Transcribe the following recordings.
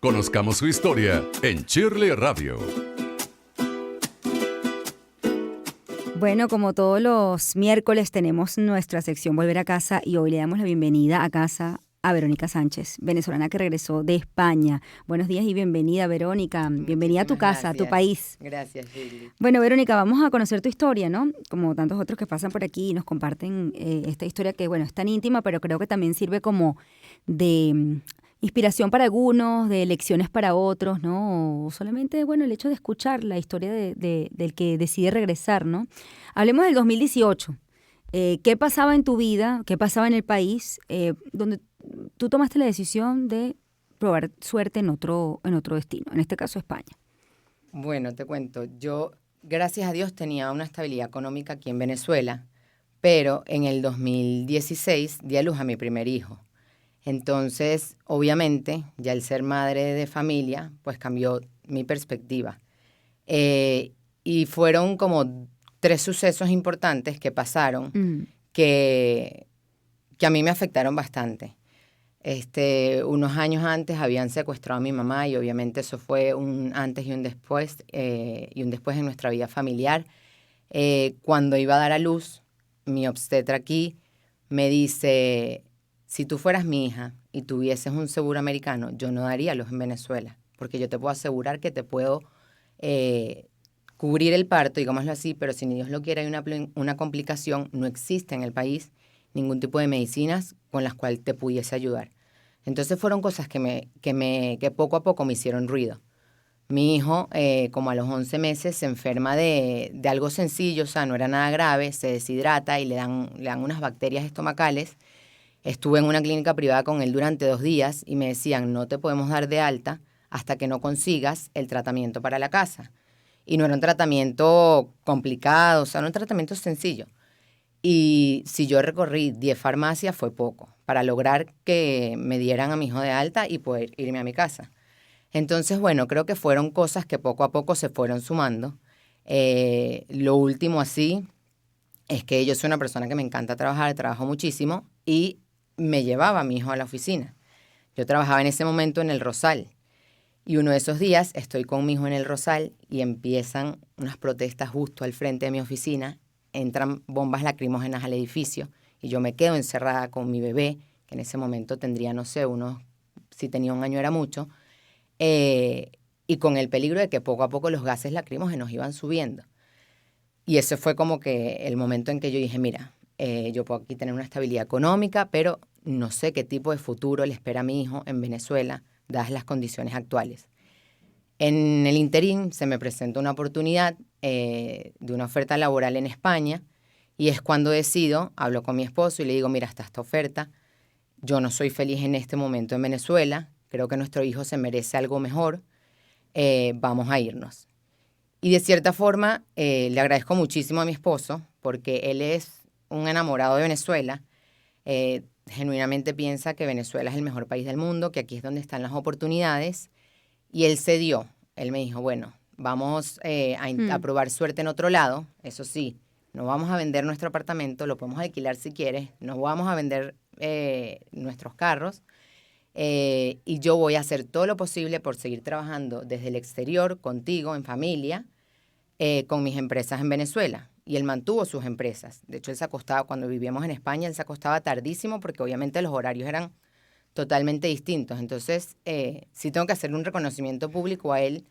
Conozcamos su historia en Shirley Radio. Bueno, como todos los miércoles tenemos nuestra sección Volver a Casa y hoy le damos la bienvenida a casa a Verónica Sánchez, venezolana que regresó de España. Buenos días y bienvenida, Verónica. Bienvenida a tu casa, a tu país. Gracias, Shirley. Bueno, Verónica, vamos a conocer tu historia, ¿no? Como tantos otros que pasan por aquí y nos comparten esta historia que, bueno, es tan íntima, pero creo que también sirve como de inspiración para algunos, de lecciones para otros, ¿no? O solamente, bueno, el hecho de escuchar la historia del que decide regresar, ¿no? Hablemos del 2018. ¿Qué pasaba en tu vida? ¿Qué pasaba en el país? Donde tú tomaste la decisión de probar suerte en otro destino, en este caso España. Bueno, te cuento, yo, gracias a Dios, tenía una estabilidad económica aquí en Venezuela, pero en el 2016 di a luz a mi primer hijo. Entonces, obviamente, ya el ser madre de familia, pues cambió mi perspectiva. Y fueron como 3 sucesos importantes que pasaron que a mí me afectaron bastante. Unos años antes habían secuestrado a mi mamá y obviamente eso fue un antes y un después en nuestra vida familiar. Cuando iba a dar a luz, mi obstetra aquí me dice: si tú fueras mi hija y tuvieses un seguro americano, yo no daría a luz en Venezuela, porque yo te puedo asegurar que te puedo cubrir el parto, digámoslo así, pero si ni Dios lo quiere hay una complicación, no existe en el país ningún tipo de medicinas con las cuales te pudiese ayudar. Entonces fueron cosas que poco a poco me hicieron ruido. Mi hijo, como a los 11 meses, se enferma de algo sencillo, o sea, no era nada grave, se deshidrata y le dan unas bacterias estomacales. Estuve en una clínica privada con él durante 2 días y me decían: no te podemos dar de alta hasta que no consigas el tratamiento para la casa. Y no era un tratamiento complicado, o sea, era un tratamiento sencillo. Y si yo recorrí 10 farmacias fue poco para lograr que me dieran a mi hijo de alta y poder irme a mi casa. Entonces, bueno, creo que fueron cosas que poco a poco se fueron sumando. Lo último así es que yo soy una persona que me encanta trabajar, trabajo muchísimo y me llevaba a mi hijo a la oficina. Yo trabajaba en ese momento en el Rosal y uno de esos días estoy con mi hijo en el Rosal y empiezan unas protestas justo al frente de mi oficina. Entran bombas lacrimógenas al edificio y yo me quedo encerrada con mi bebé, que en ese momento tendría, no sé, si tenía 1 año era mucho, y con el peligro de que poco a poco los gases lacrimógenos iban subiendo. Y ese fue como que el momento en que yo dije: mira, yo puedo aquí tener una estabilidad económica, pero no sé qué tipo de futuro le espera a mi hijo en Venezuela, dadas las condiciones actuales. En el interín se me presenta una oportunidad de una oferta laboral en España y es cuando decido, hablo con mi esposo y le digo: mira, está esta oferta, yo no soy feliz en este momento en Venezuela, creo que nuestro hijo se merece algo mejor, vamos a irnos. Y de cierta forma le agradezco muchísimo a mi esposo porque él es un enamorado de Venezuela, genuinamente piensa que Venezuela es el mejor país del mundo, que aquí es donde están las oportunidades. Y él cedió. Él me dijo: bueno, vamos a probar suerte en otro lado. Eso sí, no vamos a vender nuestro apartamento, lo podemos alquilar si quieres. No vamos a vender nuestros carros. Y yo voy a hacer todo lo posible por seguir trabajando desde el exterior, contigo, en familia, con mis empresas en Venezuela. Y él mantuvo sus empresas. De hecho, él se acostaba, cuando vivíamos en España, él se acostaba tardísimo porque obviamente los horarios eran totalmente distintos. Entonces, sí tengo que hacerle un reconocimiento público a él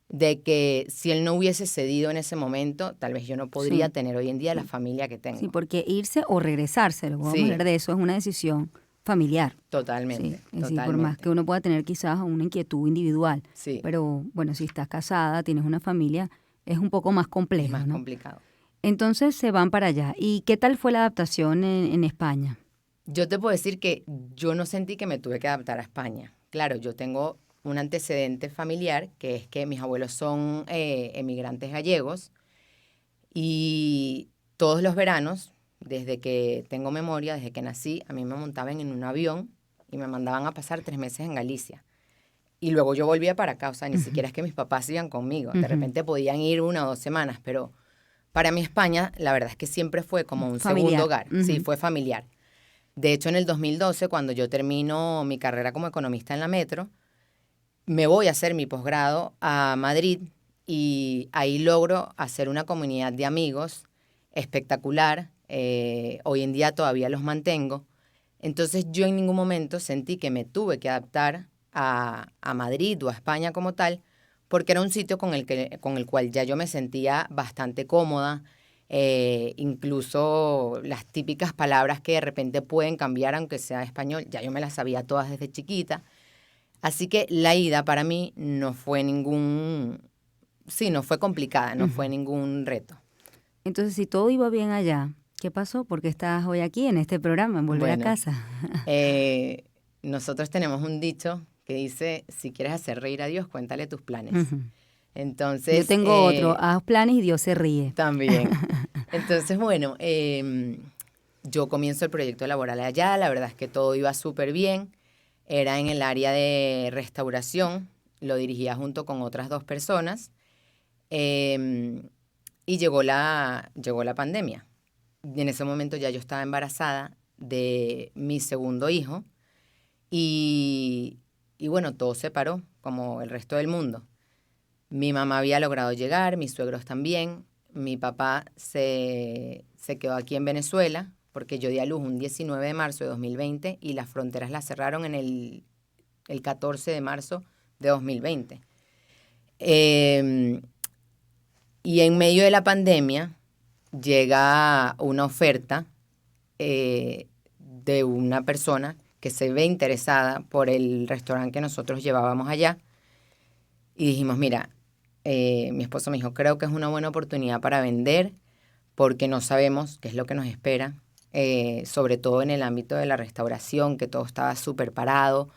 de que si él no hubiese cedido en ese momento, tal vez yo no podría tener hoy en día la familia que tengo. Sí, porque irse o regresarse, luego vamos a hablar de eso, es una decisión familiar. Totalmente, sí, totalmente. Por más que uno pueda tener quizás una inquietud individual. Sí. Pero, bueno, si estás casada, tienes una familia, es un poco más complejo, es más ¿no? complicado. Entonces se van para allá. ¿Y qué tal fue la adaptación en España? Yo te puedo decir que yo no sentí que me tuve que adaptar a España. Claro, yo tengo un antecedente familiar, que es que mis abuelos son emigrantes gallegos y todos los veranos, desde que tengo memoria, desde que nací, a mí me montaban en un avión y me mandaban a pasar 3 meses en Galicia. Y luego yo volvía para acá, o sea, ni siquiera es que mis papás iban conmigo. De repente podían ir 1 o 2 semanas, pero para mí España, la verdad es que siempre fue como un segundo hogar. Sí, fue familiar. De hecho, en el 2012, cuando yo termino mi carrera como economista en la Metro, me voy a hacer mi posgrado a Madrid y ahí logro hacer una comunidad de amigos espectacular. Hoy en día todavía los mantengo. Entonces yo en ningún momento sentí que me tuve que adaptar a Madrid o a España como tal, porque era un sitio con el cual ya yo me sentía bastante cómoda. Incluso las típicas palabras que de repente pueden cambiar aunque sea español, ya yo me las sabía todas desde chiquita. Así que la ida para mí no fue no fue complicada, no fue ningún reto. Entonces, si todo iba bien allá, ¿qué pasó? ¿Por qué estás hoy aquí en este programa, en Volver a Bueno, Casa? nosotros tenemos un dicho que dice, si quieres hacer reír a Dios, cuéntale tus planes. Ujú. Entonces, Yo tengo otro, haz planes y Dios se ríe. también. Entonces, bueno, yo comienzo el proyecto laboral allá, la verdad es que todo iba súper bien. Era en el área de restauración, lo dirigía junto con otras 2 personas. Y llegó la pandemia. Y en ese momento ya yo estaba embarazada de mi segundo hijo y bueno, todo se paró, como el resto del mundo. Mi mamá había logrado llegar, mis suegros también. Mi papá se quedó aquí en Venezuela porque yo di a luz un 19 de marzo de 2020 y las fronteras las cerraron en el 14 de marzo de 2020. Y en medio de la pandemia llega una oferta de una persona que se ve interesada por el restaurante que nosotros llevábamos allá. Y dijimos, mira, mi esposo me dijo, creo que es una buena oportunidad para vender porque no sabemos qué es lo que nos espera, sobre todo en el ámbito de la restauración, que todo estaba súper parado,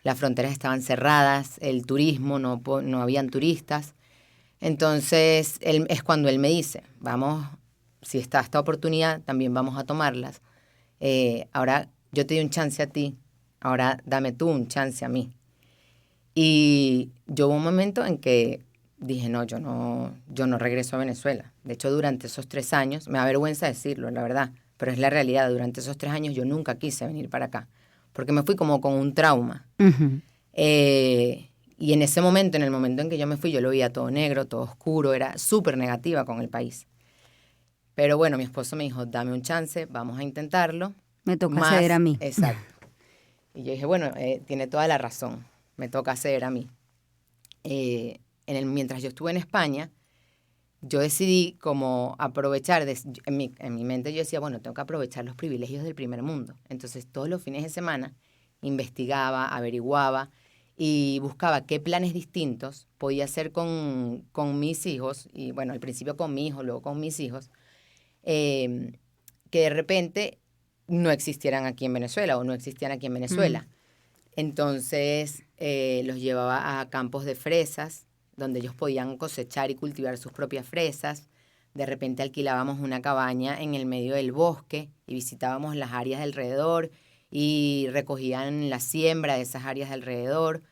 las fronteras estaban cerradas, el turismo, no habían turistas. Entonces, es cuando él me dice, vamos, si está esta oportunidad, también vamos a tomarlas. Ahora yo te di un chance a ti, ahora dame tú un chance a mí. Y yo hubo un momento en que dije, no, yo no regreso a Venezuela. De hecho, durante esos 3 años, me da vergüenza decirlo, la verdad, pero es la realidad, durante esos 3 años yo nunca quise venir para acá, porque me fui como con un trauma. Ujú. Y en ese momento, en el momento en que yo me fui, yo lo veía todo negro, todo oscuro, era súper negativa con el país. Pero bueno, mi esposo me dijo, dame un chance, vamos a intentarlo. Me toca ceder a mí. Exacto. Y yo dije, bueno, tiene toda la razón, me toca ceder a mí. Mientras yo estuve en España, yo decidí como aprovechar, en mi mente yo decía, bueno, tengo que aprovechar los privilegios del primer mundo. Entonces, todos los fines de semana investigaba, averiguaba y buscaba qué planes distintos podía hacer con mis hijos, y bueno, al principio con mi hijo, luego con mis hijos, que de repente no existieran aquí en Venezuela o no existían aquí en Venezuela. Entonces los llevaba a campos de fresas, donde ellos podían cosechar y cultivar sus propias fresas. De repente alquilábamos una cabaña en el medio del bosque y visitábamos las áreas de alrededor y recogían la siembra de esas áreas de alrededor.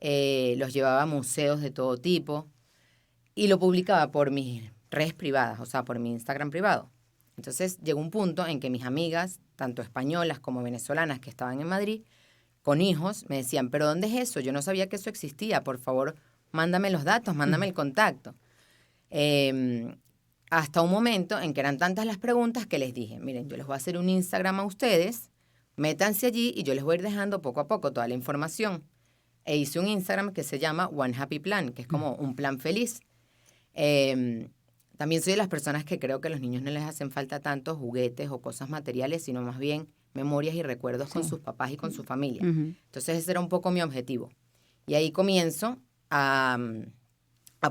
Los llevaba a museos de todo tipo y lo publicaba por mis redes privadas, o sea, por mi Instagram privado. Entonces llegó un punto en que mis amigas, tanto españolas como venezolanas que estaban en Madrid, con hijos, me decían, ¿pero dónde es eso? Yo no sabía que eso existía, por favor, mándame los datos, mándame el contacto. Hasta un momento en que eran tantas las preguntas que les dije, miren, yo les voy a hacer un Instagram a ustedes, métanse allí y yo les voy a ir dejando poco a poco toda la información. E hice un Instagram que se llama One Happy Plan, que es como un plan feliz. También soy de las personas que creo que a los niños no les hacen falta tantos juguetes o cosas materiales, sino más bien memorias y recuerdos con sus papás y con su familia. Entonces ese era un poco mi objetivo. Y ahí comienzo a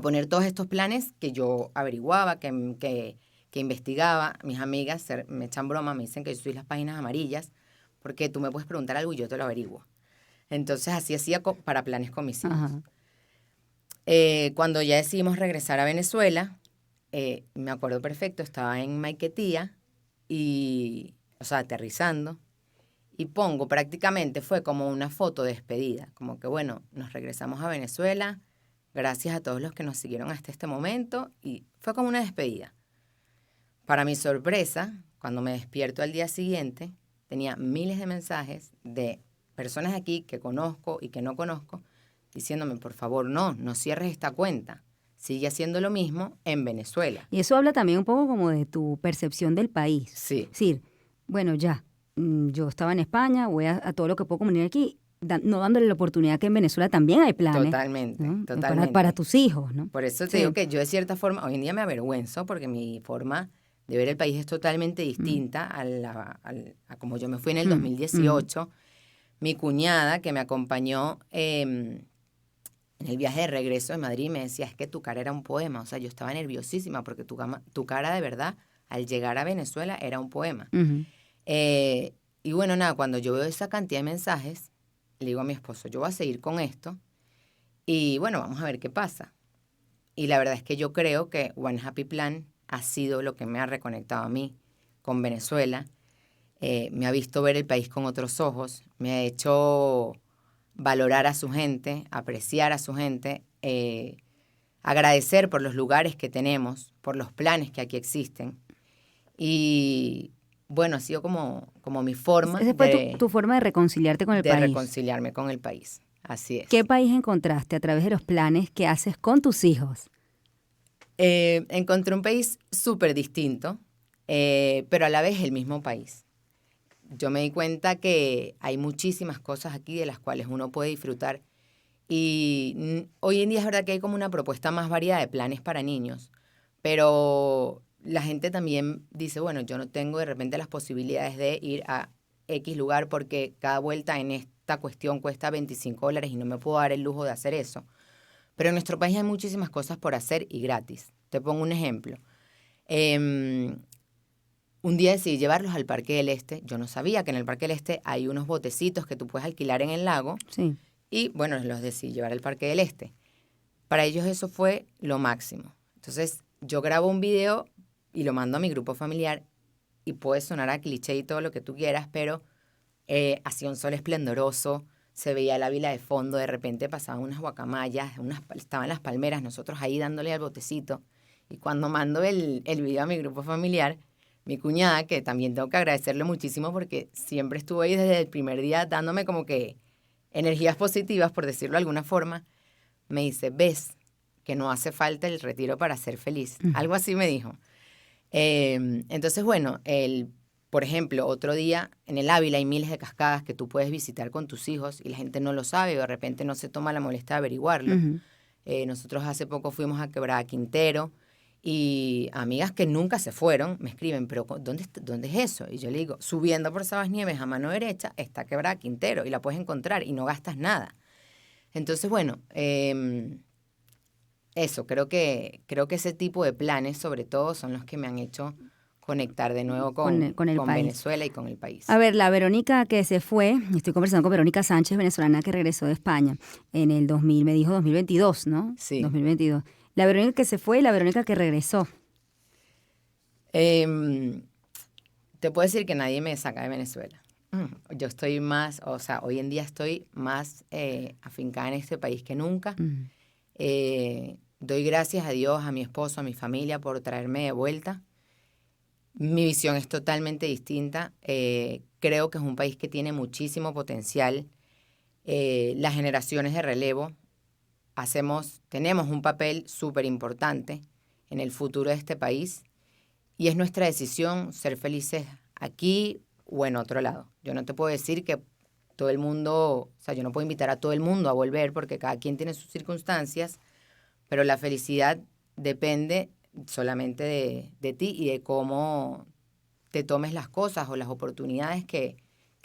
poner todos estos planes que yo averiguaba, que investigaba. Mis amigas me echan broma, me dicen que yo soy las páginas amarillas, porque tú me puedes preguntar algo y yo te lo averiguo. Entonces así hacía para planes con mis hijos. Cuando ya decidimos regresar a Venezuela, me acuerdo perfecto, estaba en Maiquetía y, o sea, aterrizando, y prácticamente fue como una foto de despedida, como que bueno, nos regresamos a Venezuela, gracias a todos los que nos siguieron hasta este momento, y fue como una despedida. Para mi sorpresa, cuando me despierto al día siguiente, tenía miles de mensajes de personas aquí que conozco y que no conozco, diciéndome, por favor, no cierres esta cuenta. Sigue haciendo lo mismo en Venezuela. Y eso habla también un poco como de tu percepción del país. Sí. Es decir, bueno, ya, yo estaba en España, voy a todo lo que puedo comunicar aquí, no dándole la oportunidad que en Venezuela también hay planes. Totalmente, ¿no? totalmente. Para tus hijos, ¿no? Por eso te Sí. digo que yo de cierta forma, hoy en día me avergüenzo porque mi forma de ver el país es totalmente distinta a como yo me fui en el 2018. Mi cuñada, que me acompañó en el viaje de regreso de Madrid, me decía, es que tu cara era un poema. O sea, yo estaba nerviosísima porque tu cara de verdad, al llegar a Venezuela, era un poema. Y bueno, nada, cuando yo veo esa cantidad de mensajes, le digo a mi esposo, yo voy a seguir con esto y bueno, vamos a ver qué pasa. Y la verdad es que yo creo que One Happy Plan ha sido lo que me ha reconectado a mí con Venezuela. Me ha visto ver el país con otros ojos, me ha hecho valorar a su gente, apreciar a su gente, agradecer por los lugares que tenemos, por los planes que aquí existen. Y bueno, ha sido como mi forma Esa fue tu forma de reconciliarte con el país. De reconciliarme con el país, así es. ¿Qué país encontraste a través de los planes que haces con tus hijos? Encontré un país súper distinto, pero a la vez el mismo país. Yo me di cuenta que hay muchísimas cosas aquí de las cuales uno puede disfrutar. Y hoy en día es verdad que hay como una propuesta más variada de planes para niños, pero la gente también dice, bueno, yo no tengo de repente las posibilidades de ir a X lugar porque cada vuelta en esta cuestión cuesta $25 y no me puedo dar el lujo de hacer eso. Pero en nuestro país hay muchísimas cosas por hacer y gratis. Te pongo un ejemplo. Un día decidí llevarlos al Parque del Este. Yo no sabía que en el Parque del Este hay unos botecitos que tú puedes alquilar en el lago. Sí. Y bueno, los decidí llevar al Parque del Este. Para ellos eso fue lo máximo. Entonces yo grabo un video y lo mando a mi grupo familiar y puede sonar a cliché y todo lo que tú quieras, pero hacía un sol esplendoroso, se veía el Ávila de fondo, de repente pasaban unas guacamayas, estaban las palmeras, nosotros ahí dándole al botecito. Y cuando mando el video a mi grupo familiar, mi cuñada, que también tengo que agradecerle muchísimo porque siempre estuvo ahí desde el primer día dándome como que energías positivas, por decirlo de alguna forma, me dice, ves que no hace falta el retiro para ser feliz. Algo así me dijo. Entonces, bueno, por ejemplo, otro día en el Ávila hay miles de cascadas que tú puedes visitar con tus hijos y la gente no lo sabe o de repente no se toma la molestia de averiguarlo. Nosotros hace poco fuimos a Quebrada Quintero y amigas que nunca se fueron me escriben, pero ¿dónde es eso? Y yo le digo, subiendo por Sabas Nieves a mano derecha está Quebrada Quintero y la puedes encontrar y no gastas nada. Entonces, bueno, eso, creo que ese tipo de planes, sobre todo, son los que me han hecho conectar de nuevo con Venezuela y con el país. A ver, la Verónica que se fue, estoy conversando con Verónica Sánchez, venezolana que regresó de España en el 2022, ¿no? Sí. 2022. La Verónica que se fue y la Verónica que regresó. Te puedo decir que nadie me saca de Venezuela. Yo estoy más, o sea, hoy en día estoy más afincada en este país que nunca. Doy gracias a Dios, a mi esposo, a mi familia por traerme de vuelta. Mi visión es totalmente distinta. Creo que es un país que tiene muchísimo potencial. Las generaciones de relevo tenemos un papel súper importante en el futuro de este país y es nuestra decisión ser felices aquí o en otro lado. Yo no te puedo decir que todo el mundo, o sea, yo no puedo invitar a todo el mundo a volver porque cada quien tiene sus circunstancias, pero la felicidad depende solamente de ti y de cómo te tomes las cosas o las oportunidades que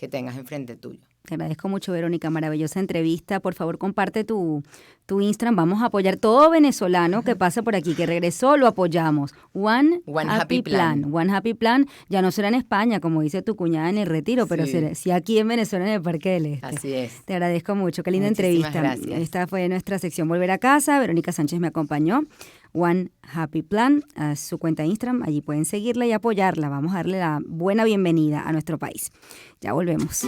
tengas enfrente tuyo. Te agradezco mucho, Verónica, maravillosa entrevista. Por favor, comparte tu Instagram. Vamos a apoyar todo venezolano que pasa por aquí, que regresó, lo apoyamos. One Happy Plan. One Happy Plan. Ya no será en España, como dice tu cuñada en el retiro, pero sí aquí en Venezuela, en el Parque del Este. Así es. Te agradezco mucho. Qué linda Muchísimas entrevista. Gracias. Esta fue nuestra sección Volver a Casa. Verónica Sánchez me acompañó. One Happy Plan, a su cuenta de Instagram. Allí pueden seguirla y apoyarla. Vamos a darle la buena bienvenida a nuestro país. Ya volvemos.